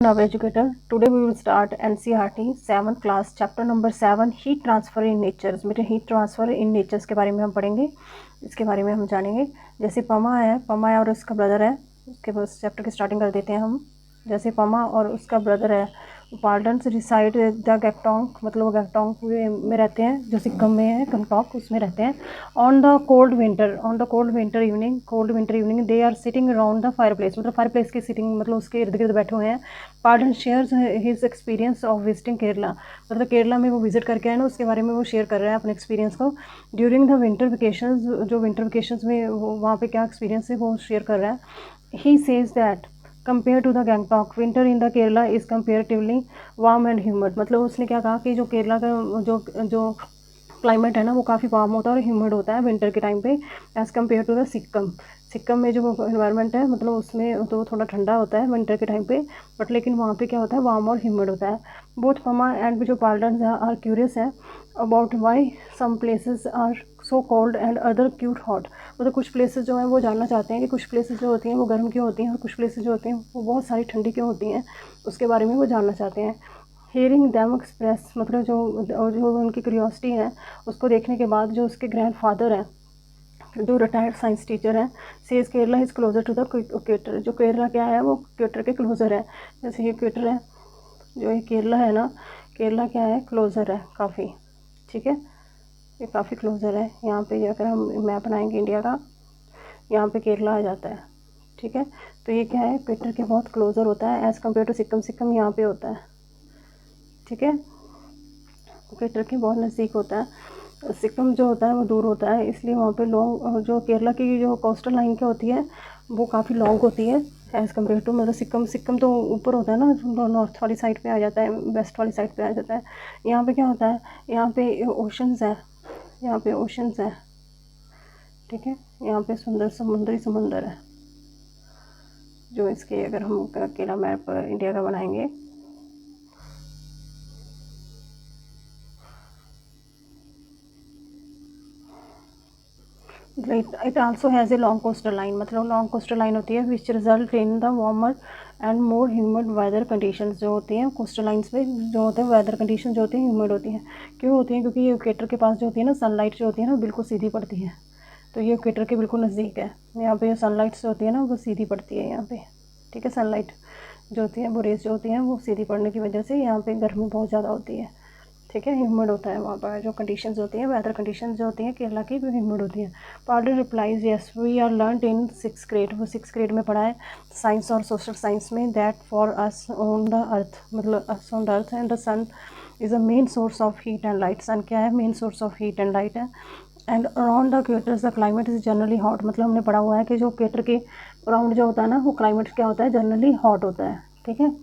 Now educator, today we will start NCERT 7th class chapter number 7 heat transfer in natures। मेरे heat transfer in nature's के बारे में हम पढ़ेंगे, इसके बारे में हम जानेंगे। जैसे पमा है और उसका ब्रदर है, उसके बाद चैप्टर की स्टार्टिंग कर देते हैं हम। जैसे पमा और उसका ब्रदर है, पार्डन्स रिसाइड द गैंगटॉक, मतलब वो गैंगटॉक में रहते हैं, जो सिक्किम में है, गंगटॉक उसमें रहते हैं। On the cold winter evening they are sitting around the fireplace, मतलब फायर प्लेस की सिटिंग, मतलब उसके इर्द गिर्द बैठे हुए हैं। Pardan shares his experience of visiting Kerala, मतलब केरला में वो विजिट करके आए ना, उसके बारे में वो शेयर कर रहे हैं अपने एक्सपीरियंस को। ड्यूरिंग द विंटर वेकेशंस, जो विंटर वेकेशंस में वो वहाँ पे क्या एक्सपीरियंस है वो शेयर कर रहा है। He says that compare to the Gangtok winter in the Kerala is comparatively warm and humid, मतलब उसने क्या कहा कि जो केरला का जो क्लाइमेट है ना वो काफ़ी वार्म होता है और ह्यूमिड होता है विंटर के टाइम पे, as compare to the Sikkim में जो इन्वायरमेंट है, मतलब उसमें तो थोड़ा ठंडा होता है विंटर के टाइम पे, बट लेकिन वहाँ पे क्या होता है, वार्म और ह्यूमिड होता है। बोथ पमा एंड जो पार्डन आर क्यूरियस है about why some places are so cold and other quite hot, मतलब कुछ प्लेसेस जो हैं वो जानना चाहते हैं कि कुछ प्लेसेस जो होती हैं वो गर्म क्यों होती हैं और कुछ प्लेसेस जो होती हैं वो बहुत सारी ठंडी क्यों होती हैं, उसके बारे में वो जानना चाहते हैं। हियरिंग दैम एक्सप्रेस, मतलब जो उनकी क्यूरियोसिटी है उसको देखने के बाद, जो उसके ग्रैंडफादर हैं जो रिटायर्ड साइंस टीचर हैं, says Kerala is closer to the equator, जो केरला क्या है वो इक्वेटर के क्लोजर है। जैसे ये इक्वेटर है, जो ये केरला है ना, केरला क्या है, क्लोजर है काफ़ी, ठीक है, ये काफ़ी क्लोजर है। यहाँ पे अगर हम मैप बनाएंगे इंडिया का, यहाँ पे केरला आ जाता है, ठीक है। तो ये क्या है, इक्वेटर के बहुत क्लोजर होता है एज़ कम्पेयर टू सिक्किम यहाँ पे होता है, ठीक है, इक्वेटर के बहुत नज़दीक होता है। सिक्किम जो होता है वो दूर होता है, इसलिए वहाँ पे लॉन्ग, जो केरला की जो कोस्टल लाइन क्या होती है वो काफ़ी लॉन्ग होती है एज़ कम्पेयर टू, मतलब सिक्किम तो ऊपर होता है ना, नॉर्थ वाली साइड पे आ जाता है, वेस्ट वाली साइड पे आ जाता है। यहाँ पे क्या होता है, यहाँ पे ओशंस है, यहाँ पे ओशंस है, ठीक है, यहाँ पे समुंदर है। जो इसके अगर हम अकेला मैप इंडिया का बनाएंगे, it also has a long coastal line, मतलब लॉन्ग कोस्टल लाइन होती है which result in the warmer and more humid weather conditions, जो होती हैं कोस्टल लाइन्स पे जो होते हैं वेदर कंडीशन जो होती हैं ह्यूमिड होती हैं। क्यों होती हैं, क्योंकि ये इक्वेटर के पास जो होती है ना, सनलाइट जो होती है ना बिल्कुल सीधी पड़ती है, तो ये इक्वेटर के बिल्कुल नज़दीक है। यहाँ पे सनलाइट जो होती है ना वो सीधी पड़ती है यहाँ पे, ठीक है, सनलाइट जो होती है वो रेस जो होती हैं वो सीधी पड़ने की वजह से यहाँ पे गर्मी बहुत ज़्यादा होती है, ठीक है, ह्यूमिड होता है वहाँ पर, जो कंडीशंस होती हैं वेदर कंडीशंस जो होती हैं केरला की वो ह्यूमिड होती हैं। Pardon replies yes we are learn in 6th grade, वो 6th ग्रेड में पढ़ा है साइंस और सोशल साइंस में, that for us on the earth, मतलब us on the earth and the sun is a main source of heat and light. Sun क्या है, main source of heat and light है। And around the equators the climate is generally hot, मतलब हमने पढ़ा हुआ है कि जो इक्वेटर के अराउंड जो होता है ना वो क्लाइमेट क्या होता है, जनरली हॉट होता है, ठीक है।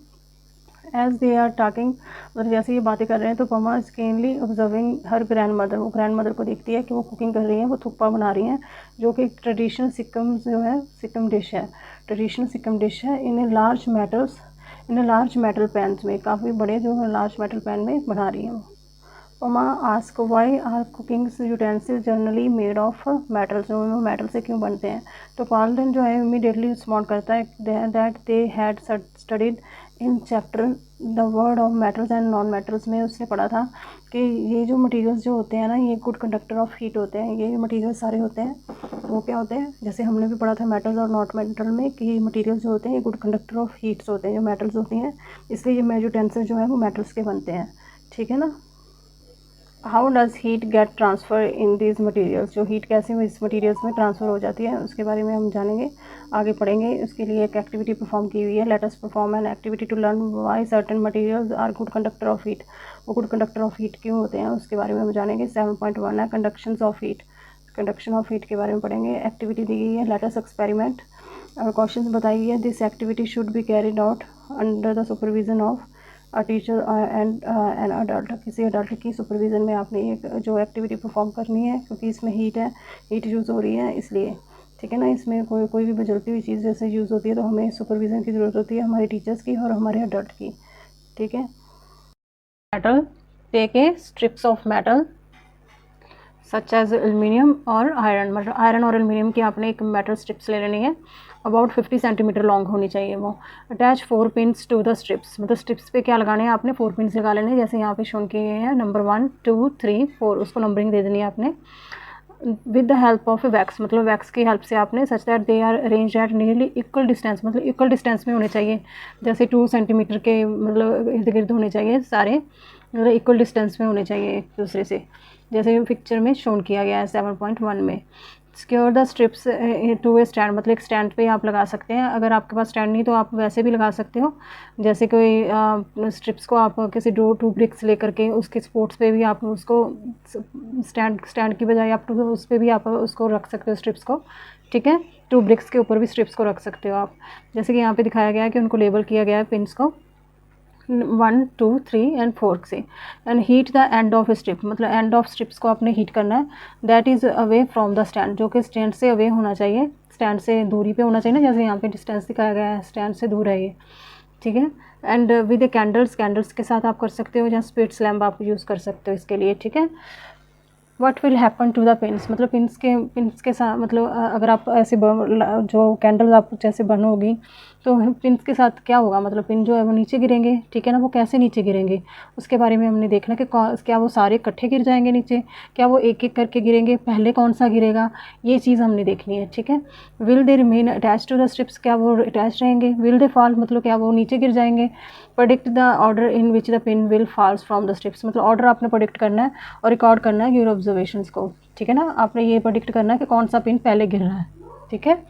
एज़ दे आर टॉकिंग, मतलब जैसे ये बातें कर रहे हैं तो Pama is keenly observing her grandmother, वो ग्रैंड मदर को देखती है कि वो कुकिंग कर रही हैं, वो थुप्पा बना रही हैं, जो कि ट्रेडिशनल सिक्किम जो है सिक्किम डिश है, ट्रेडिशनल सिक्किम डिश है। इन लार्ज मेटल पैन्स में, काफ़ी बड़े जो लार्ज मेटल पैन में बना रही हैं वो। Pama ask why are cooking utensil generally made of metal, जो वो मेटल से क्यों बनते हैं। तो पार्लन जो है इमीडिएटली रिस्पॉन्ड करता है that they had studied in chapter the word of metals and non metals में उसने पढ़ा था कि ये जो मटेरियल्स जो होते हैं ना ये गुड कंडक्टर ऑफ हीट होते हैं, ये मटेरियल्स सारे होते हैं वो क्या होते हैं, जैसे हमने भी पढ़ा था मेटल्स और नॉट मेटल में कि मटेरियल्स जो होते हैं ये गुड कंडक्टर ऑफ हीट्स होते हैं, जो मेटल्स होती हैं, इसलिए ये मेजोटेंसिल जो है वो मेटल्स के बनते हैं, ठीक है ना। How does heat get transfer in these materials, जो हीट कैसे इस मटीरियल्स में ट्रांसफ़र हो जाती है उसके बारे में हम जानेंगे, आगे पढ़ेंगे। उसके लिए एक एक्टिविटी परफॉर्म की हुई है, let us perform an activity to learn why certain materials are good conductor of heat, वो गुड कंडक्टर ऑफ हीट क्यों होते हैं उसके बारे में हम जानेंगे। 7.1 है कंडक्शन ऑफ हीट के बारे में पढ़ेंगे। एक्टिविटी दी गई है, लेट अस एक्सपेरिमेंट, और क्वेश्चन बताई गई है, this activity should be carried out under the supervision of a teacher and an adult, किसी अडल्ट की सुपरविज़न में आपने एक जो एक्टिविटी परफॉर्म करनी है, क्योंकि इसमें हीट यूज़ हो रही है इसलिए, ठीक है ना। इसमें कोई भी जलती हुई चीज़ जैसे यूज़ होती है तो हमें सुपरविज़न की ज़रूरत होती है, हमारे टीचर्स की और हमारे अडल्ट की, ठीक है। Metal, take a strips of metal such as aluminium और आयरन, मतलब आयरन और एल्यूमिनियम की आपने एक मेटल स्ट्रिप्स ले लेनी है। अबाउट 50 सेंटीमीटर लॉन्ग होनी चाहिए वो। Attach 4 pins to the strips, मतलब स्ट्रिप्स पे क्या लगाने हैं आपने, 4 पिन्स लगा लेने हैं, जैसे यहाँ पे शोन किए हैं नंबर 1 2 3 4, उसको नंबरिंग दे देनी है आपने। With the help of wax, मतलब वैक्स की हेल्प से आपने, such that they are arrange at nearly equal distance, मतलब इक्वल डिस्टेंस में होने चाहिए, जैसे 2 सेंटीमीटर के मतलब इर्द गिर्द होने चाहिए सारे, मतलब इक्वल डिस्टेंस में होने चाहिए एक दूसरे से, जैसे पिक्चर में शोन किया गया है 7.1 में। Secure the strips to a stand, मतलब एक स्टैंड पे आप लगा सकते हैं, अगर आपके पास स्टैंड नहीं तो आप वैसे भी लगा सकते हो, जैसे कोई स्ट्रिप्स को आप किसी 2 ब्रिक्स लेकर के उसके सपोर्ट्स पे भी आप उसको स्टैंड की बजाय आप उस पर भी आप उसको रख सकते हो स्ट्रिप्स को, ठीक है। 2 ब्रिक्स के ऊपर भी स्ट्रिप्स को रख सकते हो आप, जैसे कि यहाँ पे दिखाया गया है कि उनको लेबल किया गया है पिन्स को 1 2 3 एंड 4 से। And heat the end of strip, मतलब एंड ऑफ स्ट्रिप्स को आपने हीट करना है, that is away from the stand, जो कि स्टैंड से अवे होना चाहिए, स्टैंड से दूरी पे होना चाहिए ना, जैसे यहाँ पे डिस्टेंस दिखाया गया है, स्टैंड से दूर है ये, ठीक है। एंड विद ए कैंडल्स के साथ आप कर सकते हो, या स्पिरिट्स लैम्प आप यूज़ कर सकते हो इसके लिए, ठीक है। What will happen to the pins, मतलब पिन्स के साथ, मतलब अगर आप ऐसे जो कैंडल्स आप जैसे बर्न होगी तो पिन्स के साथ क्या होगा, मतलब पिन जो है वो नीचे गिरेंगे, ठीक है ना। वो कैसे नीचे गिरेंगे उसके बारे में हमने देखना कि क्या वो सारे इकट्ठे गिर जाएंगे नीचे, क्या वो एक एक करके गिरेंगे, पहले कौन सा गिरेगा, ये चीज़ हमने देखनी है, ठीक है। Will they remain attach to the strips, क्या वो अटैच रहेंगे। विल दे फॉल, मतलब क्या वो नीचे गिर जाएंगे। Predict the order in which the pin will falls from the strips, मतलब ऑर्डर आपने प्रेडिक्ट करना है और रिकॉर्ड करना है योर ऑब्जर्वेशंस को, ठीक है ना। आपने ये प्रेडिक्ट करना है कि कौन सा पिन पहले गिर रहा है, ठीक है।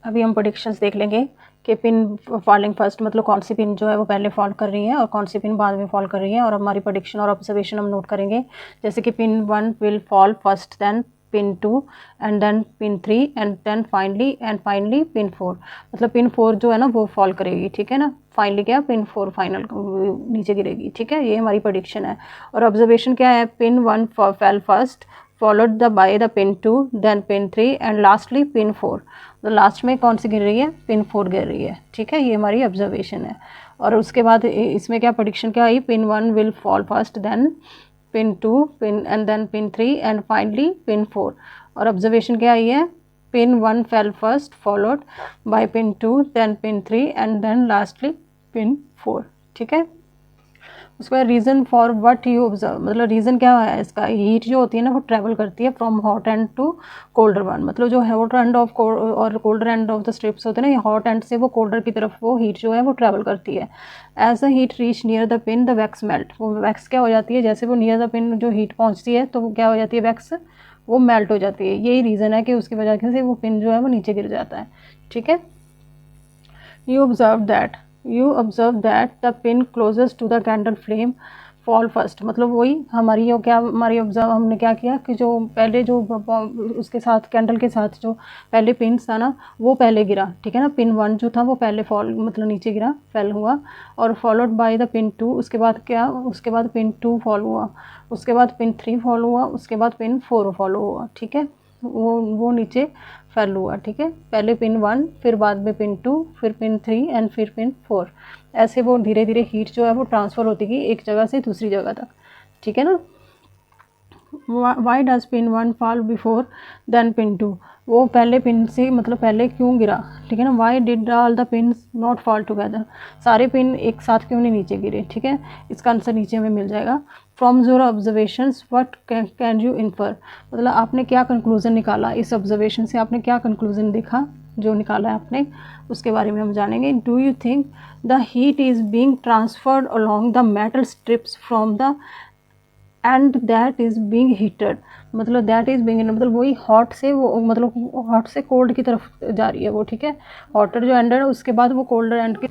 अभी हम प्रेडिक्शंस देख लेंगे कि पिन फॉलिंग फर्स्ट, मतलब कौन सी पिन जो है वो पहले फॉल कर रही है और कौन सी पिन बाद में फॉल कर रही है, और हमारी प्रेडिक्शन और ऑब्जर्वेशन हम नोट करेंगे, जैसे कि pin 1 will fall first, then pin 2 and then pin 3 and then finally pin 4, मतलब पिन 4 जो है ना वो फॉल करेगी, ठीक है ना। फाइनली क्या, पिन 4 फाइनल नीचे गिरेगी, ठीक है। ये हमारी प्रेडिक्शन है। और ऑब्जर्वेशन क्या है, pin 1 fell first, followed by the pin 2, then pin 3 and lastly pin 4, तो लास्ट में कौन सी गिर रही है, पिन 4 गिर रही है, ठीक है। ये हमारी ऑब्जर्वेशन है। और उसके बाद इसमें क्या प्रेडिक्शन क्या आई, pin 1 will fall first, then pin 2 pin and then pin 3 and finally pin 4। और ऑब्जर्वेशन क्या आई है, pin 1 fell first, followed by pin 2, then pin 3 and then lastly pin 4, ठीक है। उसका reason for what you observe, मतलब reason क्या है इसका, हीट जो होती है ना वो ट्रैवल करती है from hot end to colder one, मतलब जो हॉट एंड ऑफ और colder end of the strips होते हैं ना, हॉट एंड से वो कोल्डर की तरफ वो हीट जो है वो ट्रैवल करती है। As the heat reach near the pin the wax melt, वो वैक्स क्या हो जाती है, जैसे वो नियर द पिन जो हीट पहुँचती है तो वो क्या हो जाती है, वैक्स वो मेल्ट हो जाती है। यही रीज़न है कि उसकी वजह से वो पिन जो है वो नीचे गिर जाता है, ठीक है। You observe that the pin closest to the candle flame fall first, मतलब वही हमारी हमने क्या किया कि जो पहले जो उसके साथ कैंडल के साथ जो पहले पिन था ना वो पहले गिरा, ठीक है ना। पिन 1 जो था वो पहले फॉल मतलब नीचे गिरा, फेल हुआ, और फॉलोड बाय द पिन 2, उसके बाद पिन 2 फॉल हुआ, उसके बाद पिन 3 फॉल हुआ, उसके बाद पिन 4 फॉलो हुआ, ठीक है। वो नीचे फेल हुआ, ठीक है। पहले पिन 1, फिर बाद में पिन 2, फिर पिन 3 एंड फिर पिन 4, ऐसे वो धीरे धीरे हीट जो है वो ट्रांसफ़र होती गई एक जगह से दूसरी जगह तक, ठीक है ना। Why does pin 1 fall before then pin 2, वो पहले पिन से मतलब पहले क्यों गिरा, ठीक है ना। Why did all the pins not fall together, सारे पिन एक साथ क्यों नहीं नीचे गिरे, ठीक है। इसका आंसर नीचे हमें मिल जाएगा। From your observations what can you infer, मतलब आपने क्या कंक्लूजन निकाला, इस ऑब्जर्वेशन से आपने क्या कंक्लूजन देखा, जो निकाला है आपने उसके बारे में हम जानेंगे। Do you think the heat is being transferred along the metal strips from the end that is being heated, मतलब दैट इज़ बीइंग मतलब वही हॉट से वो मतलब हॉट से कोल्ड की तरफ जा रही है वो, ठीक है। हॉटर जो एंड है उसके बाद वो कोल्डर एंड के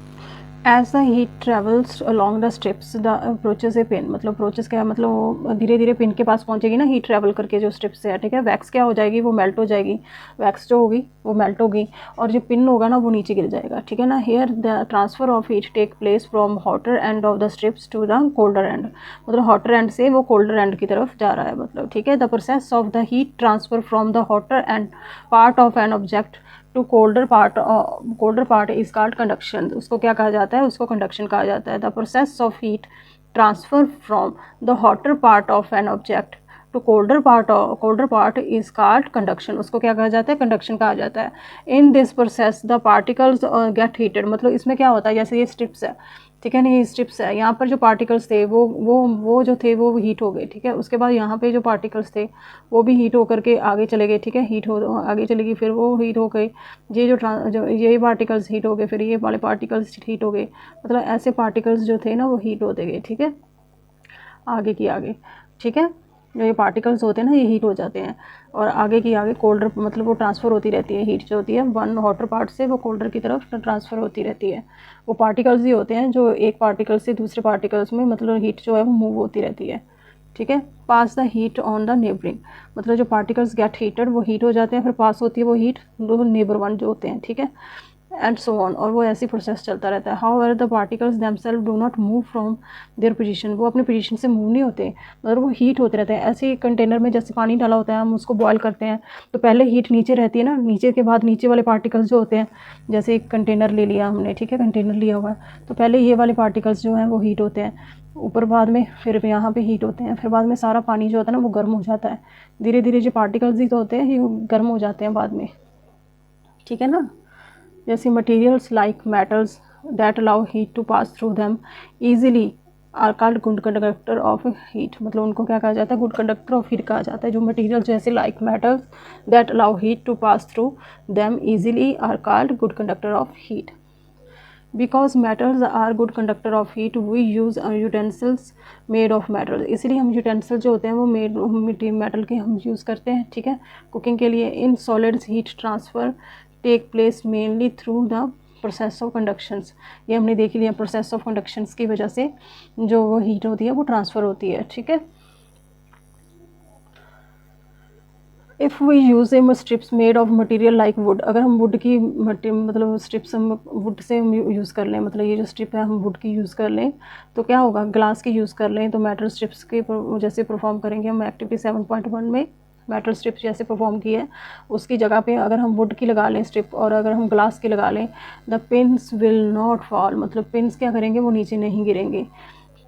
as the heat travels along the strips the approaches a pin, मतलब अप्रोचेज क्या है, मतलब वो धीरे धीरे पिन के पास पहुंचेगी ना हीट ट्रेवल करके जो स्ट्रिप्स से है, ठीक है। वैक्स क्या हो जाएगी, वो मेल्ट हो जाएगी, वैक्स जो होगी वो मेल्ट होगी, और जो पिन होगा ना वो नीचे गिर जाएगा, ठीक है ना। Here the transfer of heat take place from hotter end of the strips to the colder end, मतलब हॉटर एंड से वो कोल्डर एंड की तरफ जा रहा है, मतलब ठीक है। The process of the heat transfer from the hotter end part of an object to colder part is called conduction, उसको क्या कहा जाता है, उसको कंडक्शन कहा जाता है। The process of heat transfer from the hotter part of an object to colder part is called conduction, उसको क्या कहा जाता है, कंडक्शन कहा जाता है। In this process the particles get heated, मतलब इसमें क्या होता है, जैसे ये स्ट्रिप्स है, ठीक है ना, ये स्ट्रिप्स है, यहाँ पर जो पार्टिकल्स थे वो जो थे वो हीट हो गए, ठीक है। उसके बाद यहाँ पे जो पार्टिकल्स थे वो भी हीट होकर के आगे चले गए, ठीक है, हीट हो आगे चले गई, फिर वो हीट हो गए, जो ये पार्टिकल्स हीट हो गए, फिर ये वाले पार्टिकल्स हीट हो गए, मतलब ऐसे पार्टिकल्स जो थे ना वो हीट होते गए, ठीक है, आगे की आगे, ठीक है। जो ये पार्टिकल्स होते हैं ना ये हीट हो जाते हैं और आगे की आगे कोल्डर, मतलब वो ट्रांसफ़र होती रहती है, हीट जो होती है वन हॉटर पार्ट से वो कोल्डर की तरफ ट्रांसफ़र होती रहती है। वो पार्टिकल्स ही होते हैं जो एक पार्टिकल से दूसरे पार्टिकल्स में, मतलब हीट जो है वो मूव होती रहती है, ठीक है। Pass the heat on the neighbouring, मतलब जो पार्टिकल्स गेट हीटेड वो हीट हो जाते हैं, फिर पास होती है वो हीट दो नेबर वन जो होते हैं, ठीक है, एंड सो ऑन, और वो ऐसी प्रोसेस चलता रहता है। However the particles themself do not move from their position, वो अपनी पोजीशन से मूव नहीं होते, मतलब वो हीट होते रहते हैं। ऐसे ही कंटेनर में जैसे पानी डाला होता है, हम उसको बॉयल करते हैं तो पहले हीट नीचे रहती है ना, नीचे के बाद नीचे वाले पार्टिकल्स जो होते हैं, जैसे एक कंटेनर ले लिया हमने, ठीक है, कंटेनर लिया हुआ है तो पहले ये वाले पार्टिकल्स जो हैं वो हीट होते हैं ऊपर, बाद में फिर यहाँ पे हीट होते हैं, फिर बाद में सारा पानी जो होता है ना वो गर्म हो जाता है, धीरे धीरे जो पार्टिकल्स ही तो होते हैं ये गर्म हो जाते हैं बाद में, ठीक है ना। जैसे materials like metals that allow heat to pass through them easily are called good conductor of heat, मतलब उनको क्या कहा जाता है, गुड कंडक्टर ऑफ हीट कहा जाता है। जो मटेरियल जैसे like metals that allow heat to pass through them easily are called good conductor of heat. Because metals are good conductor of heat we use utensils made of metal, इसलिए हम utensil जो होते हैं वो metal के हम use करते हैं, ठीक है, कुकिंग के लिए। In solids heat transfer take place mainly through the process of conductions, ये हमने देख लिया, प्रोसेस ऑफ कंडक्शंस की वजह से जो वो हीट होती है वो ट्रांसफ़र होती है, ठीक है। If we use them strips made of material like wood, अगर हम वुड की मतलब स्ट्रिप्स हम वुड से हम यूज़ कर लें, मतलब ये जो स्ट्रिप है हम वुड की यूज़ कर लें तो क्या होगा, ग्लास की यूज़ कर लें तो मेटल स्ट्रिप्स के जैसे परफॉर्म करेंगे हम एक्टिविटी 7.1 में। मेटल स्ट्रिप्स जैसे परफॉर्म की है उसकी जगह पे अगर हम वुड की लगा लें स्ट्रिप और अगर हम ग्लास की लगा लें, the pins will not fall, मतलब पिन्स क्या करेंगे वो नीचे नहीं गिरेंगे।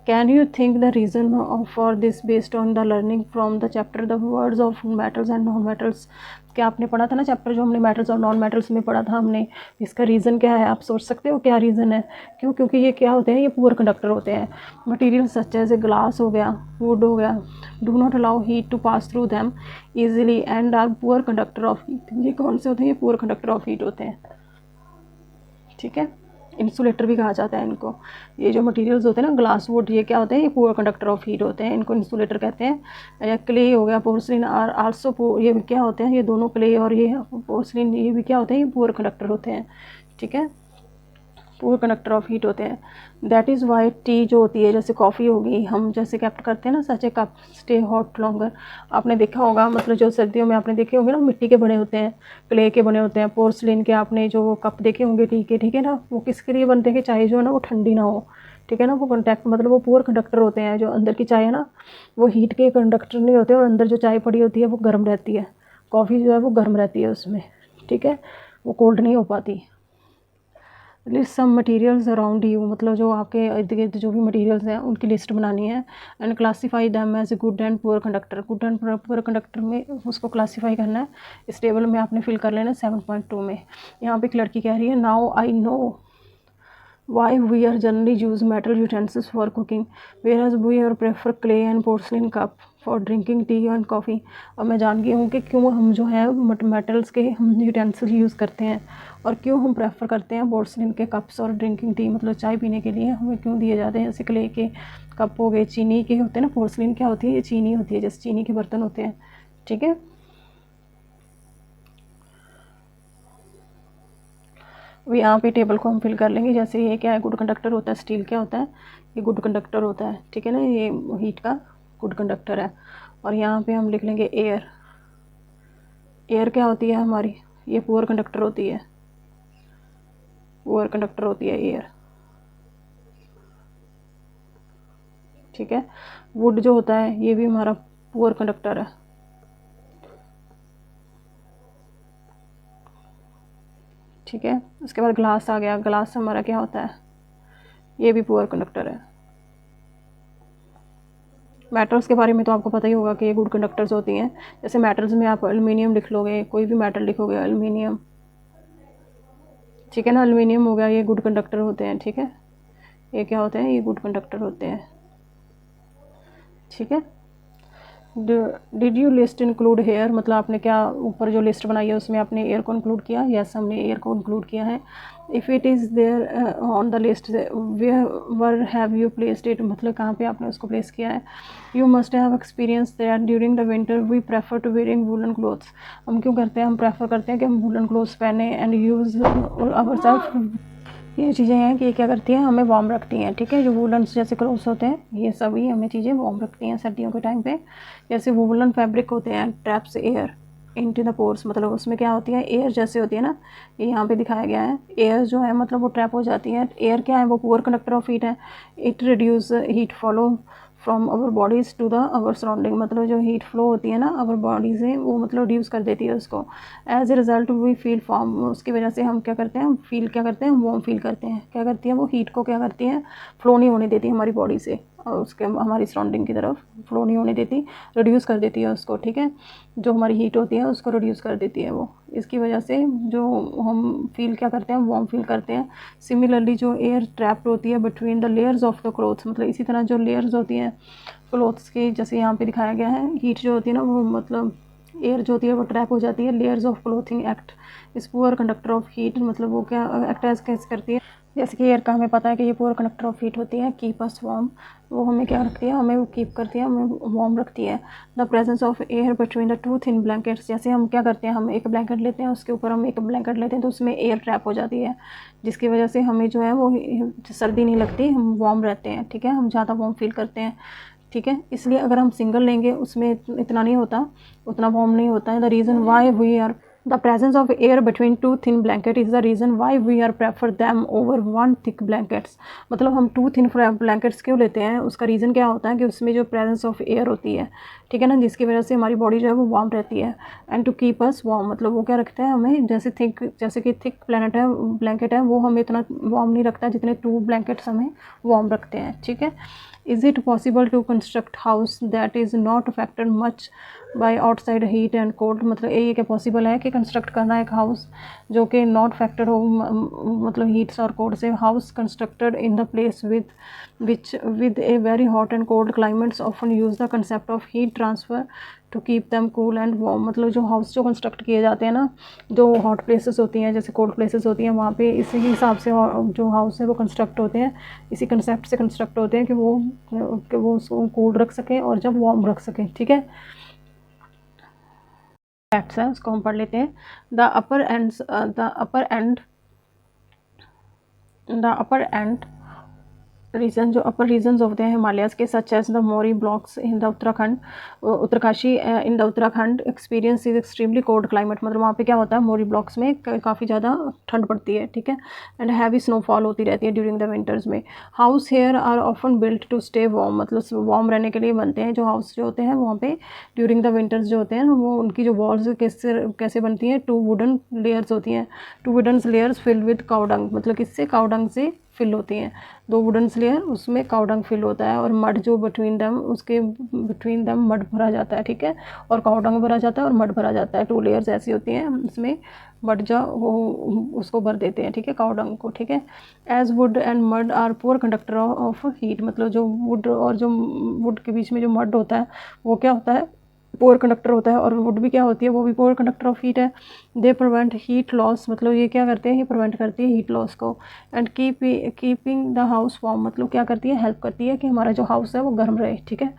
Can you think the reason for this based on the learning from the chapter the words of metals and non metals, क्या आपने पढ़ा था ना चैप्टर जो हमने मेटल्स और नॉन मेटल्स में पढ़ा था हमने, इसका रीज़न क्या है, आप सोच सकते हो क्या रीज़न है, क्यों, क्योंकि ये क्या होते हैं, ये पुअर कंडक्टर होते हैं। मटेरियल सच जैसे ग्लास हो गया, वुड हो गया, do not allow heat to pass through them easily and are poor conductor of heat, ये कौन से होते हैं, ये पुअर कंडक्टर ऑफ हीट होते हैं, ठीक है। इंसुलेटर भी कहा जाता है इनको, ये जो मटेरियल्स होते हैं ना ग्लास वुड, ये क्या होते हैं, ये पुअर कंडक्टर ऑफ हीट होते हैं, इनको इंसुलेटर कहते हैं। या क्ले हो गया, पोर्सलिन आर आल्सो, ये क्या होते हैं, ये दोनों क्ले और ये पोर्सलिन ये भी क्या होते हैं, ये पुअर कंडक्टर होते हैं, ठीक है, पुअर कंडक्टर ऑफ हीट होते हैं। दैट इज़ वाई टी जो होती है, जैसे कॉफ़ी होगी, हम जैसे कैप्ट करते हैं ना सच ए कप स्टे हॉट लॉन्गर, आपने देखा होगा, मतलब जो सर्दियों में आपने देखे होंगे ना, मिट्टी के बने होते हैं, क्ले के बने होते हैं, पोर्सलिन के आपने जो कप देखे होंगे टी के, ठीक है ना, वो किसके लिए बनते हैं कि चाय जो है ना वो ठंडी ना हो, ठीक है ना, वो कंटेक्ट मतलब वो पुअर कंडक्टर होते हैं। जो अंदर की चाय है ना वो हीट के कंडक्टर नहीं होते और अंदर जो चाय पड़ी होती है वो गर्म रहती है, कॉफ़ी जो है वो गर्म रहती है उसमें, ठीक है, वो कोल्ड नहीं हो पाती। List some materials around you, मतलब जो आपके इर्द गिर्द जो भी मटेरियल्स हैं उनकी लिस्ट बनानी है। And classify them as a good and poor conductor, good and poor conductor में उसको क्लासीफाई करना है, इस टेबल में आपने फिल कर लेना 7.2 में। यहाँ पे एक लड़की कह रही है, now I know why we are generally use metal utensils for cooking whereas we are prefer clay and porcelain cup for drinking tea and coffee. और मैं जान गई हूँ कि क्यों हम जो है मेटल्स के हम यूटेंसिल यूज़ करते हैं और क्यों हम प्रेफर करते हैं पोर्सलिन के कप्स और ड्रिंकिंग टी, मतलब चाय पीने के लिए हमें क्यों दिए जाते हैं। जैसे क्ले के कप हो गए, चीनी के होते हैं ना, पोर्सलिन क्या होती है, ये चीनी होती है, जैसे चीनी के बर्तन होते हैं, ठीक है। अब यहाँ पे टेबल को हम फिल कर लेंगे। जैसे ये क्या है, गुड कंडक्टर होता है, स्टील क्या होता है, ये गुड कंडक्टर होता है, ठीक है ना, ये हीट का गुड कंडक्टर है। और यहाँ पे हम लिख लेंगे एयर, एयर क्या होती है हमारी, ये पुअर कंडक्टर होती है, पुअर कंडक्टर होती है एयर, ठीक है। वुड जो होता है ये भी हमारा पुअर कंडक्टर है, ठीक है। उसके बाद ग्लास आ गया, ग्लास हमारा क्या होता है, ये भी पुअर कंडक्टर है, मेटल्स के बारे में तो आपको पता ही होगा कि ये गुड कंडक्टर्स होती हैं। जैसे मेटल्स में आप एल्युमिनियम लिख लोगे, कोई भी मेटल लिखोगे एल्युमिनियम, ठीक है ना, एल्युमिनियम हो गया, ये गुड कंडक्टर होते हैं, ठीक है, ये क्या होते हैं, ये गुड कंडक्टर होते हैं, ठीक है। Did you list include here, मतलब आपने क्या ऊपर जो लिस्ट बनाई है उसमें आपने एयर को इंक्लूड किया? यस, हमने एयर को इंक्लूड किया है। If it is there on the list, where have you placed it, मतलब कहाँ पे आपने उसको प्लेस किया है। You must have experience that during the winter we prefer to wearing woollen clothes, हम क्यों करते हैं, हम प्रेफर करते हैं कि हम वूलन क्लोथ्स पहने एंड यूज़ आवर सेल्फ। ये चीज़ें हैं कि क्या करती हैं, हमें वार्म रखती हैं, ठीक है। जो वूलन्स जैसे क्लोथ्स होते हैं ये सभी हमें चीज़ें वार्म रखती हैं सर्दियों के टाइम पे। जैसे वूलन फैब्रिक होते हैं, traps air into the pores, मतलब उसमें क्या होती है, एयर जैसे होती है ना, ये यहाँ पे दिखाया गया है। एयर जो है मतलब वो ट्रैप हो जाती है। एयर क्या है, वो पुअर कंडक्टर ऑफ हीट है। It reduce heat follow from our bodies to the our surrounding, मतलब जो हीट फ्लो होती है ना आवर बॉडी से, वो मतलब रिड्यूस कर देती है उसको। As a result we feel warm, उसकी वजह से हम क्या करते हैं, फील क्या करते हैं, वार्म फील करते हैं। क्या करती है वो, हीट को क्या करती है, फ्लो नहीं होने देती हमारी बॉडी से और उसके हमारी सराउंडिंग की तरफ फ्लो नहीं होने देती, रिड्यूस कर देती है उसको, ठीक है। जो हमारी हीट होती है उसको रिड्यूस कर देती है वो। इसकी वजह से जो हम फील क्या करते हैं, वार्म फील करते हैं। सिमिलरली जो एयर ट्रैप्ड होती है between the layers of the clothes, मतलब इसी तरह जो लेयर्स होती हैं क्लोथ्स की, जैसे यहाँ पे दिखाया गया है, हीट जो होती है ना वो मतलब एयर जो होती है वो ट्रैप हो जाती है। लेयर्स ऑफ क्लोथिंग एक्ट इस पुअर कंडक्टर ऑफ हीट, मतलब वो क्या एक्ट एज कैसे करती है, जैसे कि एयर का हमें पता है कि ये पुअर कंडक्टर ऑफ हीट होती है। कीप अस वार्म, वो हमें क्या रखती है, हमें वो कीप करती है, हमें वार्म रखती है। The presence of air between the two thin blankets, जैसे हम क्या करते हैं, हम एक ब्लैंकेट लेते हैं, उसके ऊपर हम एक ब्लैंकेट लेते हैं तो उसमें एयर ट्रैप हो जाती है, जिसकी वजह से हमें जो है वो सर्दी नहीं लगती, हम वार्म रहते हैं, ठीक है, हम ज़्यादा वार्म फील करते हैं, ठीक है। इसलिए अगर हम सिंगल लेंगे उसमें इतना नहीं होता, उतना वार्म नहीं होता है। The reason why we are, the presence of air between two thin blanket is the reason why we are prefer them over one thick blankets, मतलब हम टू थिन ब्लैंकेट्स क्यों लेते हैं, उसका रीज़न क्या होता है कि उसमें जो प्रेजेंस ऑफ एयर होती है, ठीक है ना, जिसकी वजह से हमारी बॉडी जो है वो वार्म रहती है। And to keep us warm, मतलब वो क्या रखता है हमें, जैसे कि थिक ब्लैंकेट है वो हमें इतना वार्म नहीं रखता जितने टू ब्लैंकेट्स हमें वार्म रखते हैं, ठीक है। Is it possible to construct house that is not affected much by outside heat and cold, मतलब ये क्या पॉसिबल है कि कंस्ट्रक्ट करना एक हाउस जो कि नॉट अफेक्टेड हो मतलब हीट्स और कोल्ड से। House constructed in the place with a very hot and cold climates often use the concept of heat transfer to keep them cool and warm, मतलब जो हाउस जो construct किए जाते हैं ना, जो हॉट प्लेसेस होती हैं जैसे कोल्ड प्लेसेस होती हैं, वहाँ पे इसी हिसाब से जो हाउस है वो कंस्ट्रक्ट होते हैं, इसी कंसेप्ट से कंस्ट्रक्ट होते हैं कि वो उसको कूल रख सकें और जब वार्म रख सकें, ठीक है। फैक्ट्स है उसको हम पढ़ लेते हैं। द अपर एंड रीजन, जो अपर रीजन्स होते हैं हिमालयाज के, such as the Mori blocks in the Uttarakhand, Uttarkashi in the Uttarakhand experience is extremely cold climate, मतलब वहाँ पे क्या होता है, मोरी ब्लॉक्स में काफ़ी ज़्यादा ठंड पड़ती है, ठीक है। एंड हैवी स्नोफॉल होती रहती है ड्यूरिंग द विंटर्स में। House here are often built to stay warm, मतलब वार्म रहने के लिए बनते हैं जो हाउस जो होते हैं वहाँ पे ड्यूरिंग द विंटर्स जो होते हैं वो, उनकी जो वॉल्स कैसे बनती हैं, टू वुडन लेयर्स होती हैं, two wooden layers filled with cow dung, मतलब किससे, काउडंग से फिल होती हैं, दो वुडन लेयर उसमें काउडंग फिल होता है, और मड जो बिटवीन दम, उसके बिटवीन दम मड भरा जाता है, ठीक है, और काउडंग भरा जाता है और मड भरा जाता है। टू लेयर्स ऐसी होती हैं, उसमें मड जो वो उसको भर देते हैं, ठीक है, काउडंग को, ठीक है। As wood and mud are poor conductor of heat, मतलब जो वुड और जो वुड के बीच में जो मड होता है वो क्या होता है, पुअर कंडक्टर होता है, और वुड भी क्या होती है, वो भी पुअर कंडक्टर ऑफ हीट है। दे प्रिवेंट हीट लॉस, मतलब ये क्या करते हैं, ये प्रिवेंट करती है हीट लॉस को। And keeping the house warm, मतलब क्या करती है, हेल्प करती है कि हमारा जो हाउस है वो गर्म रहे, ठीक है।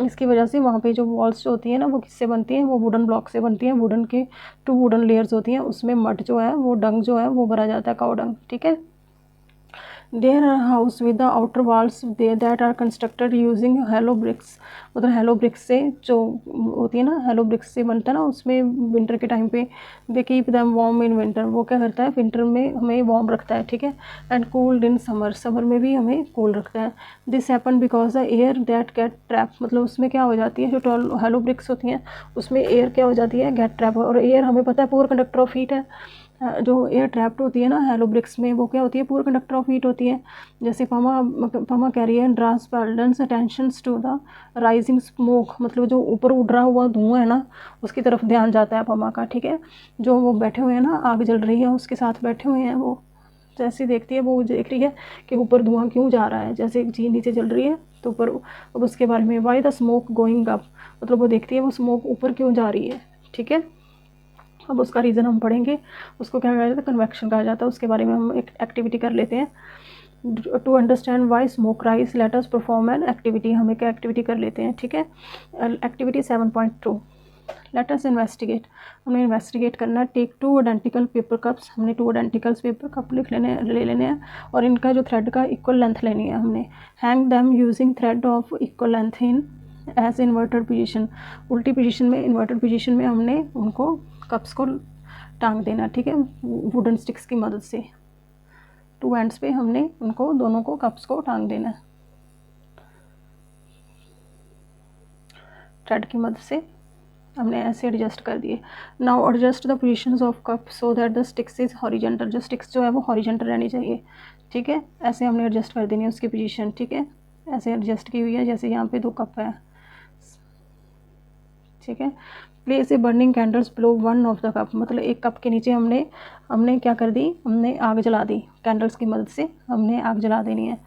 इसकी वजह से वहाँ पे जो वॉल्स जो होती हैं ना वो किससे बनती हैं, वो वुडन ब्लॉक से बनती हैं, वुडन के टू वुडन लेयर्स होती हैं, उसमें मड जो है वो डंग जो है वो भरा जाता है, काउ डंग, ठीक है। There are house with the outer walls that are constructed using hollow bricks, मतलब हेलो ब्रिक्स से जो होती है ना, हेलो ब्रिक्स से बनता है ना, उसमें विंटर के टाइम पे they keep them warm in winter, वो क्या करता है विंटर में हमें वार्म रखता है, ठीक है। And cooled in summer, summer में भी हमें कूल रखता है। This happen because the air that get trap, मतलब उसमें क्या हो जाती है, जो हेलो ब्रिक्स होती हैं उसमें एयर क्या हो जाती है, गेट ट्रैप, और एयर हमें पता है पुअर कंडक्टर ऑफ हीट है जो एयर ट्रैप्ड होती है ना हेलो ब्रिक्स में, वो क्या होती है, पूर कंडक्टर ऑफ हीट होती है। जैसे Pama carrier transparence attentions to the rising smoke, मतलब जो ऊपर उड़ रहा हुआ धुआं है ना उसकी तरफ ध्यान जाता है पमा का, ठीक है। जो वो बैठे हुए हैं ना, आग जल रही है उसके साथ बैठे हुए हैं, वो जैसे देखती है, वो देख रही है कि ऊपर धुआं क्यों जा रहा है, जैसे एक चीज़ नीचे जल रही है तो ऊपर, अब उसके बारे में why the smoke going up, मतलब वो देखती है वो स्मोक ऊपर क्यों जा रही है, ठीक है। अब उसका रीज़न हम पढ़ेंगे, उसको क्या कहा जाता है, कन्वेक्शन कहा जाता है। उसके बारे में हम एक एक्टिविटी कर लेते हैं। To understand why smoke rise let us perform an activity, हम एक एक्टिविटी कर लेते हैं, ठीक है। एक्टिविटी 7.2 लेट अस इन्वेस्टिगेट, हमने इन्वेस्टिगेट करना है। टेक 2 आइडेंटिकल पेपर कप्स, हमने 2 आइडेंटिकल पेपर कप ले लेने हैं और इनका जो थ्रेड का इक्वल लेंथ लेनी है हमने। Hang them using thread of equal length in as inverted position, उल्टी पोजीशन में, इन्वर्टेड पोजीशन में हमने उनको कप्स को टांग देना, ठीक है, वुडन स्टिक्स की मदद से। 2 एंड्स पे हमने उनको दोनों को कप्स को टांग देना है थ्रेड की मदद से, हमने ऐसे एडजस्ट कर दिए। Now adjust the positions of cup so that the sticks is horizontal, जो स्टिक्स जो है वो हॉरिजेंटल रहनी चाहिए, ठीक है। ऐसे हमने एडजस्ट कर देनी है उसकी पोजीशन, ठीक है, ऐसे एडजस्ट की हुई है। जैसे यहाँ पे 2 कप है, ठीक है। Place a burning candles below one of the cup, मतलब एक कप के नीचे हमने क्या कर दी, हमने आग जला दी, कैंडल्स की मदद से हमने आग जला देनी है,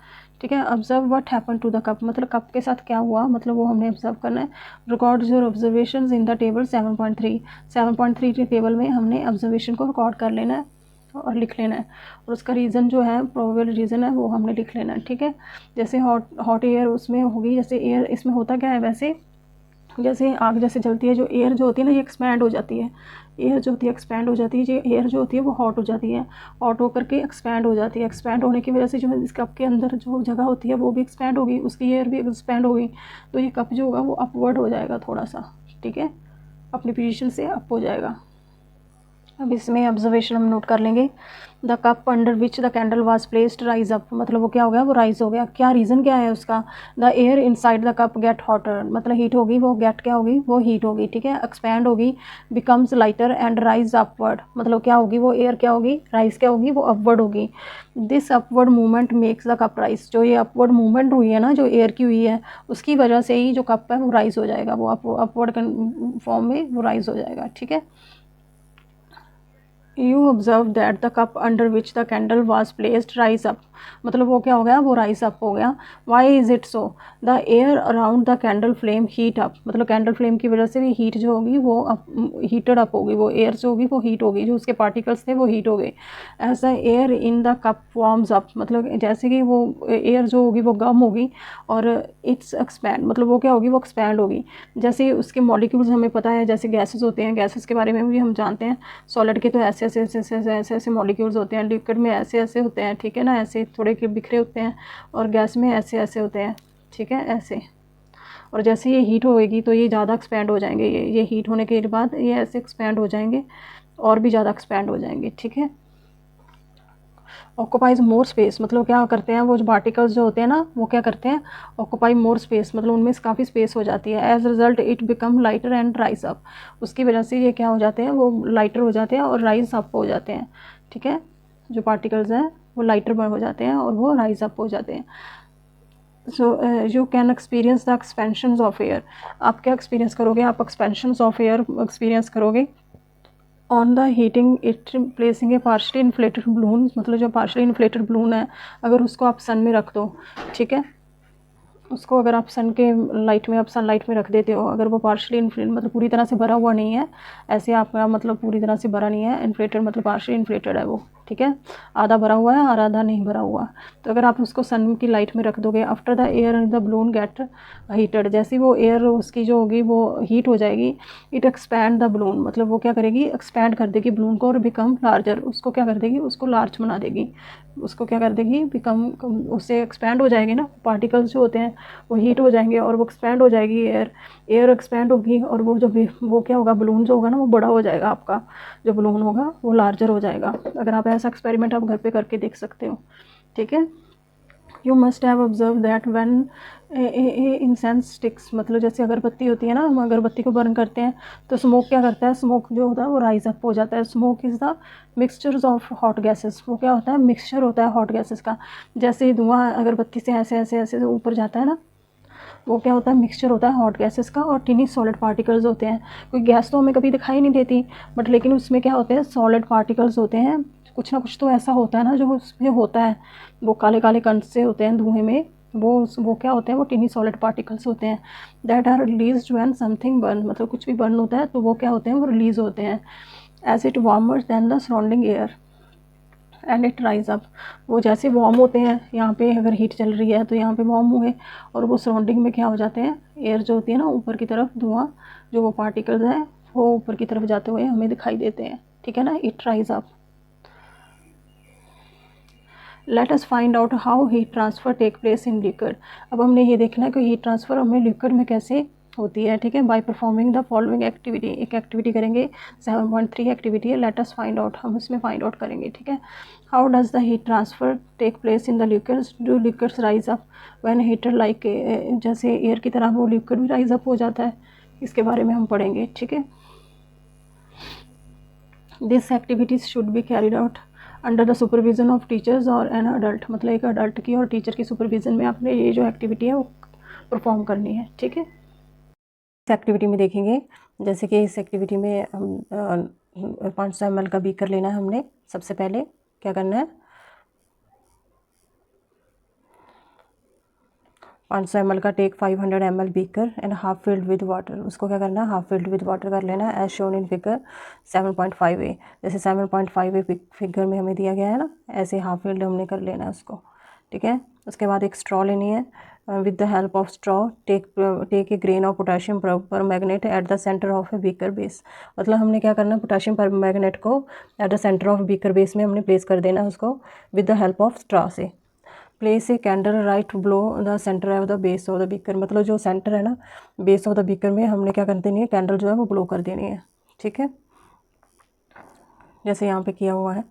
ठीक है। Observe what happen to the cup, मतलब कप के साथ क्या हुआ, मतलब वो हमने ऑब्जर्व करना है। Record your observations in the table 7.3 के टेबल में हमने ऑब्जर्वेशन को रिकॉर्ड कर लेना है और लिख लेना है, और उसका रीज़न जो है, प्रोबेबल रीज़न है, वो हमने लिख लेना है, ठीक है। जैसे हॉट एयर उसमें होगी, जैसे एयर इसमें होता क्या है, वैसे जैसे आग जैसे जलती है, जो एयर जो होती है ना ये एक्सपैंड हो जाती है, एयर जो होती है एक्सपैंड हो जाती है, ये एयर जो होती है वो हॉट हो जाती है, हॉट होकर के एक्सपैंड हो जाती है। एक्सपैंड होने की वजह से जो है इस कप के अंदर जो जगह होती है वो भी एक्सपैंड होगी, उसकी एयर भी एक्सपैंड होगी, तो ये कप जो होगा वो अपवर्ड हो जाएगा थोड़ा सा, ठीक है, अपनी पोजीशन से अप हो जाएगा। अब इसमें ऑब्जर्वेशन हम नोट कर लेंगे। The cup under which the candle was placed rise up, मतलब वो क्या हो गया, वो राइज हो गया। क्या रीज़न क्या है उसका, the air inside the cup get hotter, मतलब हीट होगी, वो गेट क्या होगी, वो हीट होगी, ठीक है, एक्सपैंड होगी, becomes lighter and rise upward, मतलब क्या होगी, वो एयर क्या होगी, राइज क्या होगी, वो अपवर्ड होगी। This upward movement makes the cup rise, जो ये अपवर्ड मूवमेंट हुई है ना, जो एयर की हुई है, उसकी वजह से ही जो कप है वो राइज हो जाएगा, वो अपवर्ड फॉर्म में वो राइज हो जाएगा, ठीक है। You observe that the cup under which the candle was placed rise up, मतलब वो क्या हो गया, वो राइज अप हो गया। Why is it so, the air around the candle flame heat up, मतलब कैंडल फ्लेम की वजह से भी हीट जो होगी वो हीटेड अप होगी, वो एयर जो होगी वो हीट होगी, जो उसके पार्टिकल्स थे वो हीट हो गए। As the air in the cup warms up, मतलब जैसे कि वो एयर जो होगी वो गर्म होगी और इट्स एक्सपैंड, मतलब वो क्या होगी, वो एक्सपैंड होगी। जैसे उसके मॉलिक्यूल्स हमें पता है, जैसे गैसेस होते हैं, गैसेस के बारे में भी हम जानते हैं, सॉलिड के तो ऐसे ऐसे मॉलिक्यूल्स होते हैं, लिक्विड में ऐसे ऐसे होते हैं, ठीक है ना, ऐसे थोड़े के बिखरे होते हैं, और गैस में ऐसे ऐसे होते हैं, ठीक है, ऐसे। और जैसे ये हीट होएगी तो ये ज़्यादा एक्सपैंड हो जाएंगे, ये हीट होने के बाद ये ऐसे एक्सपैंड हो जाएंगे और भी ज़्यादा एक्सपैंड हो जाएंगे, ठीक है। ऑक्यूपाइज मोर स्पेस, मतलब क्या करते हैं, वो जो पार्टिकल्स जो होते हैं ना वो क्या करते हैं, ऑक्यूपाई मोर स्पेस, मतलब उनमें काफ़ी स्पेस हो जाती है। As result it become lighter and rise up, उसकी वजह से ये क्या हो जाते हैं, वो लाइटर हो जाते हैं और राइज अप हो जाते हैं, ठीक है। जो पार्टिकल्स हैं वो लाइटर हो जाते हैं और वो राइज अप हो जाते हैं। So you can experience the expansion of air, आप क्या एक्सपीरियंस करोगे, आप एक्सपेंशन ऑफ एयर एक्सपीरियंस करोगे on the heating it placing A partially inflated balloon, मतलब जो पार्शली इन्फ्लेटेड बलून है अगर उसको आप सन में रख दो, ठीक है, उसको अगर आप सन के लाइट में, आप सन लाइट में रख देते हो, अगर वो पार्शली इन्फ्लेटेड मतलब पूरी तरह से भरा हुआ नहीं है, ऐसे आपका मतलब पूरी तरह से भरा नहीं है, इन्फ्लेटेड मतलब पार्शली इन्फ्लेटेड है वो, ठीक है, आधा भरा हुआ है और आधा नहीं भरा हुआ, तो अगर आप उसको सन की लाइट में रख दोगे, after the air in the balloon gate heated, जैसे वो एयर उसकी जो होगी वो हीट हो जाएगी, इट एक्सपैंड द बलून, मतलब वो क्या करेगी, एक्सपैंड कर देगी बलून को और बिकम लार्जर, उसको क्या कर देगी, उसको लार्ज बना देगी, उसको क्या कर देगी, बिकम, उससे एक्सपैंड हो जाएगी ना, पार्टिकल्स जो होते हैं वो हीट हो जाएंगे और वो एक्सपैंड हो जाएगी, एयर एक्सपैंड होगी और वो जो भी वो क्या होगा, बलून जो होगा ना वो बड़ा हो जाएगा, आपका जो बलून होगा वो लार्जर हो जाएगा। अगर आप ऐसा एक्सपेरिमेंट आप घर पे करके देख सकते हो, ठीक है। You must have observe that when incense sticks, मतलब जैसे अगरबत्ती होती है ना, हम अगरबत्ती को बर्न करते हैं तो स्मोक क्या करता है, स्मोक जो होता है वो राइज अप हो जाता है। Smoke is the mixtures of hot gases, वो क्या होता है, मिक्सचर होता है हॉट गैसेस का। जैसे धुआं अगरबत्ती से ऐसे ऐसे ऐसे ऊपर जाता है ना, वो क्या होता है, मिक्सचर होता है हॉट गैसेस का और टिनी सॉलिड पार्टिकल्स होते हैं। कोई गैस तो हमें कभी दिखाई नहीं देती, बट लेकिन उसमें क्या होते हैं, सॉलिड पार्टिकल्स होते हैं। कुछ ना कुछ तो ऐसा होता है ना जो उसमें होता है, वो काले काले कण से होते हैं धुएं में, वो क्या होते हैं, वो टिनी सॉलिड पार्टिकल्स होते हैं। That are release when something burn, मतलब कुछ भी बर्न होता है तो वो क्या होते हैं, वो रिलीज होते हैं as it warmer than the surrounding air and it rise up. वो जैसे वार्म होते हैं, यहाँ पे अगर हीट चल रही है तो यहाँ पे वार्म हुए और वो सराउंडिंग में क्या हो जाते हैं, एयर जो होती है ना ऊपर की तरफ, धुआं जो वो पार्टिकल्स हैं वो ऊपर की तरफ जाते हुए हमें दिखाई देते हैं, ठीक है ना, it rise up. Let us find out how heat transfer take place in liquid. अब हमने ये देखना है कि हीट ट्रांसफ़र हमें लिक्विड में कैसे होती है, ठीक है। By performing the following activity, एक एक्टिविटी करेंगे, 7.3 एक्टिविटी है, लेट अस फाइंड आउट, हम इसमें फाइंड आउट करेंगे, ठीक है। How does the heat transfer take place in the liquids, do liquids rise up when heater like, जैसे एयर की तरह वो लिक्विड भी राइज अप हो जाता है, इसके बारे में हम पढ़ेंगे, ठीक है। This activities should be carried out under the supervision of teachers और एन अडल्ट, मतलब एक अडल्ट की और टीचर की सुपरविज़न में आपने ये जो एक्टिविटी है वो परफॉर्म करनी है, ठीक है। इस एक्टिविटी में देखेंगे, जैसे कि इस एक्टिविटी में हम 500 ml का बीकर लेना है हमने। सबसे पहले क्या करना है, 500 ml का take 500 ml beaker and half filled with water, उसको क्या करना है, हाफ फिल्ड विद वाटर कर लेना है as shown in figure 7.5a। जैसे 7.5a फिगर में हमें दिया गया है ना, ऐसे हाफ फिल्ड हमने कर लेना है उसको, ठीक है। उसके बाद एक स्ट्रॉ लेनी है, with the help of straw take a grain of potassium permanganate at the centre of a beaker base. मतलब हमने क्या करना है, पोटाशियम पर मैग्नेट को at the centre of beaker base में हमने प्लेस कर देना है उसको with the help of straw से। Place a candle right below the centre of the base of the beaker, मतलब जो सेंटर है ना बेस ऑफ द बीकर में हमने क्या कर देनी है, कैंडल जो है वो ब्लो कर देनी है, ठीक है। जैसे यहाँ पे किया हुआ है,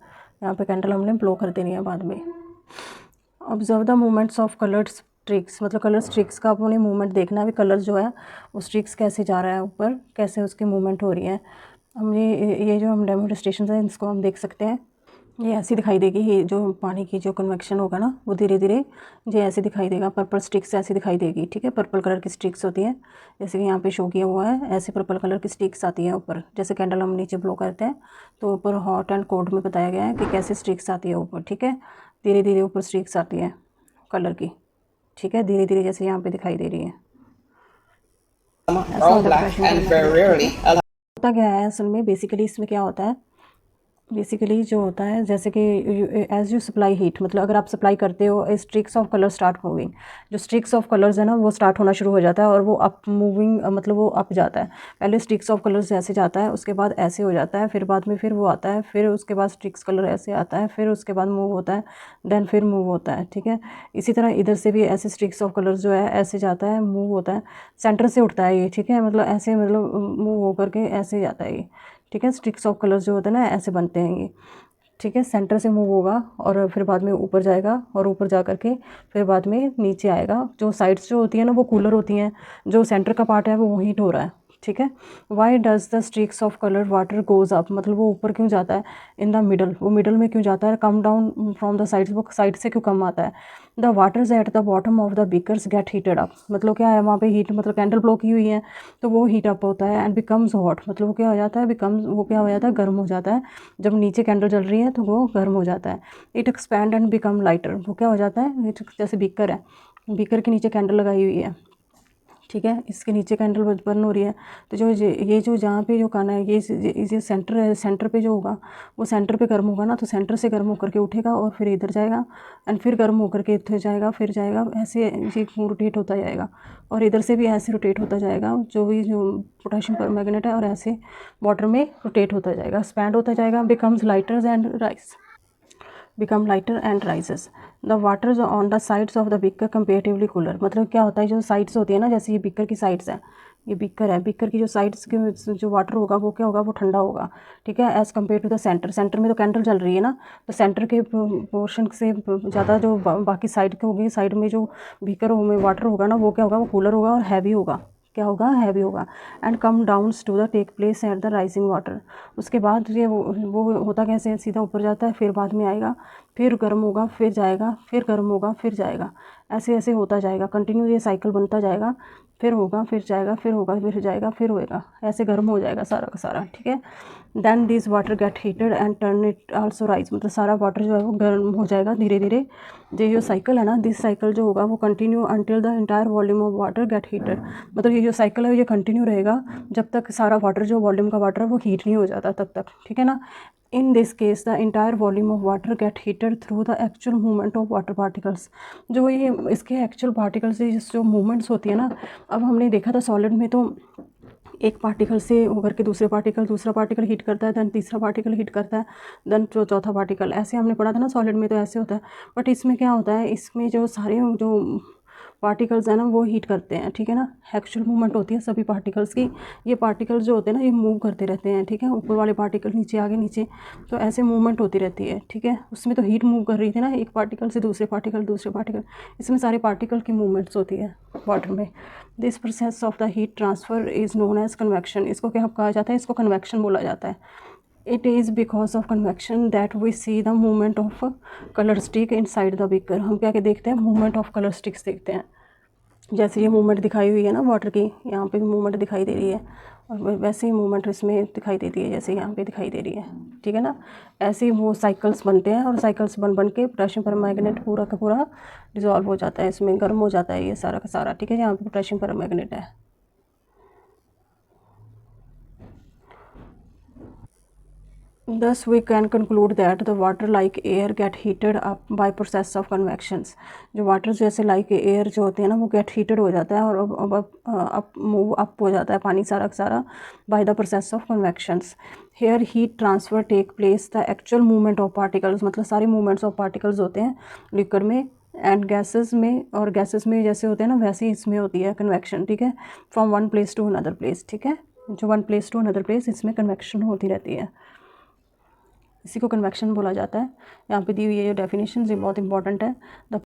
यहाँ पे कैंडल हमने ब्लो कर देनी है बाद में। Observe the movements of coloured streaks, मतलब कलर स्ट्रिक्स का अपने मूवमेंट देखना है, भी कलर जो है वो स्ट्रिक्स कैसे जा रहा है ऊपर, कैसे उसकी मूवमेंट हो रही है। हमने ये जो हम डेमोन्स्ट्रेशन है इसको हम देख सकते हैं, ये ऐसी दिखाई देगी, ये जो पानी की जो कन्वेक्शन होगा ना वो धीरे धीरे ये ऐसे दिखाई देगा, पर्पल स्टिक्स ऐसी दिखाई देगी, ठीक है। पर्पल कलर की स्टिक्स होती हैं, जैसे कि यहाँ पे शो किया हुआ है, ऐसे पर्पल कलर की स्टिक्स आती हैं ऊपर। जैसे कैंडल हम नीचे ब्लो करते हैं तो ऊपर हॉट एंड कोल्ड में बताया गया है कि कैसे स्टिक्स आती है ऊपर, ठीक है। धीरे धीरे ऊपर स्टिक्स आती है कलर की, ठीक है, धीरे धीरे जैसे यहाँ पे दिखाई दे रही है। होता क्या है असल में, बेसिकली इसमें क्या होता है, बेसिकली जो होता है जैसे कि एज यू सप्लाई हीट, मतलब अगर आप सप्लाई करते हो स्ट्रिक्स ऑफ कलर स्टार्ट मूविंग, जो स्ट्रिक्स ऑफ कलर्स है ना वो स्टार्ट होना शुरू हो जाता है और वो अप मूविंग, मतलब वो अप जाता है। पहले स्ट्रिक्स ऑफ कलर्स ऐसे जाता है, उसके बाद ऐसे हो जाता है, फिर बाद में फिर वो आता है, फिर उसके बाद स्ट्रिक्स कलर ऐसे आता है, फिर उसके बाद मूव होता है, देन फिर मूव होता है, ठीक है। इसी तरह इधर से भी ऐसे स्ट्रिक्स ऑफ कलर्स जो है ऐसे जाता है, मूव होता है, सेंटर से उठता है ये, ठीक है, मतलब ऐसे, मतलब मूव होकर के ऐसे जाता है ये, ठीक है। स्ट्रिक्स ऑफ कलर्स जो होते हैं ना ऐसे बनते हैं ये, ठीक है। सेंटर से मूव होगा और फिर बाद में ऊपर जाएगा और ऊपर जा कर के फिर बाद में नीचे आएगा। जो साइड्स जो होती है ना वो कूलर होती हैं, जो सेंटर का पार्ट है वो हीट हो रहा है, ठीक है। Why does the streaks of colour water goes up, मतलब वो ऊपर क्यों जाता है, इन द मिडल, वो मिडल में क्यों जाता है, come down from the sides, वो साइड से क्यों कम आता है। The waters at the bottom of the beakers get heated up, मतलब क्या है वहाँ पे हीट, मतलब कैंडल ब्लो की हुई है तो वो हीट अप होता है एंड बिकम्स हॉट, मतलब वो क्या हो जाता है, बिकम्स, वो क्या हो जाता है, गर्म हो जाता है। जब नीचे कैंडल जल रही है तो वो गर्म हो जाता है। It expand and become lighter, वो क्या हो जाता है, जैसे बीकर है, बीकर के नीचे कैंडल लगाई हुई है, ठीक है, इसके नीचे कैंडल बर्न हो रही है, तो जो ये जो जहाँ पे जो खाना है ये सेंटर है, सेंटर पे जो होगा वो सेंटर पे गर्म होगा ना, तो सेंटर से गर्म होकर के उठेगा और फिर इधर जाएगा एंड फिर गर्म होकर के इधर जाएगा, फिर जाएगा, ऐसे ये रोटेट होता जाएगा और इधर से भी ऐसे रोटेट होता जाएगा, जो भी जो पोटेशियम परमैंगनेट है, और ऐसे वाटर में रोटेट होता जाएगा, एक्सपैंड होता जाएगा, becomes lighter and rice, become lighter and rises. The waters on the sides of the beaker comparatively cooler, मतलब क्या होता है, जो साइड्स होती है ना, जैसे ये बीकर की साइड्स है, ये बीकर है, बीकर की जो साइड्स के जो वाटर होगा वो क्या होगा, वो ठंडा होगा, ठीक है, as compare to the centre. Centre में तो कैंडल जल रही है ना, तो सेंटर के पोर्शन से ज़्यादा जो बाकी साइड के होगी, साइड में जो बीकर में वाटर होगा ना, वो क्या होगा, वो कूलर होगा और हैवी होगा, क्या होगा, हैवी होगा। And come downs to the take place at the rising water. उसके बाद ये वो होता कैसे है, सीधा ऊपर जाता है, फिर बाद में आएगा, फिर गर्म होगा, फिर जाएगा, फिर गर्म होगा, फिर जाएगा, ऐसे ऐसे होता जाएगा, कंटिन्यू ये साइकिल बनता जाएगा, फिर होगा, फिर जाएगा, फिर होगा, फिर जाएगा, फिर होएगा, ऐसे गर्म हो जाएगा सारा का सारा, ठीक है। Then this water get heated and turn it also rise, मतलब सारा वाटर जो है वो गर्म हो जाएगा धीरे धीरे। ये जो साइकिल है ना, दिस साइकिल जो होगा वो continue until the entire volume of water get heated, मतलब ये जो साइकिल है ये कंटिन्यू रहेगा जब तक सारा वाटर, जो वॉल्यूम का वाटर है वो हीट नहीं हो जाता तब तक, ठीक है ना। In this case the entire volume of water get heated through the actual movement of water particles. जो ये इसके एक्चुअल पार्टिकल्स जो मूवमेंट्स होती है ना, अब हमने देखा था सॉलिड में तो एक पार्टिकल से होकर के दूसरा पार्टिकल हीट करता है, देन तीसरा पार्टिकल हीट करता है, देन जो चौथा पार्टिकल, ऐसे हमने पढ़ा था ना सॉलिड में, तो ऐसे होता है। बट इसमें क्या होता है, इसमें जो सारे जो पार्टिकल्स हैं ना वो हीट करते हैं, ठीक है ना, एक्चुअल मूवमेंट होती है सभी पार्टिकल्स की। ये पार्टिकल्स जो होते हैं ना ये मूव करते रहते हैं, ठीक है, ऊपर वाले पार्टिकल नीचे, आगे नीचे, तो ऐसे मूवमेंट होती रहती है, ठीक है। उसमें तो हीट मूव कर रही थी ना, एक पार्टिकल से दूसरे पार्टिकल, इसमें सारे पार्टिकल की मूवमेंट्स होती है वाटर में। This process of the heat transfer is known as convection. इसको क्या कहा जाता है, इसको कन्वेक्शन बोला जाता है। It is because of convection that we see the movement of colour stick inside the beaker. हम क्या देखते हैं, मूवमेंट ऑफ कलर स्टिक्स देखते हैं। जैसे ये मूवमेंट दिखाई हुई है ना वाटर की, यहाँ पे भी मूवमेंट दिखाई दे रही है, और वैसे ही मूवमेंट इसमें दिखाई देती है जैसे यहाँ पे दिखाई दे रही है, ठीक है ना। ऐसे ही वो साइकिल्स बनते हैं, और साइकिल्स बन बन के पोटेशियम परमैंगनेट पूरा का पूरा डिज़ोल्व हो जाता है, इसमें गर्म हो जाता है ये सारा का सारा, ठीक है। यहाँ पे पोटेशियम परमैंगनेट है। Thus we can conclude that the water like air get heated up by process of convections। जो वाटर जैसे like air जो होते हैं ना वो get heated हो जाता है, और अब move up हो जाता है पानी सारा का सारा by the process of convections। Here heat transfer take place, the actual movement of particles, मतलब सारे movements of particles होते हैं liquid में, एंड गैसेस में, और गैसेस में जैसे होते हैं ना वैसे ही इसमें होती है कन्वेक्शन, ठीक है, from one place to another place, ठीक है। जो one place to another place, इसमें कन्वेक्शन होती रहती है, इसी को कन्वेक्शन बोला जाता है। यहाँ पे दी हुई है जो डेफिनेशन, ये बहुत इंपॉर्टेंट है। द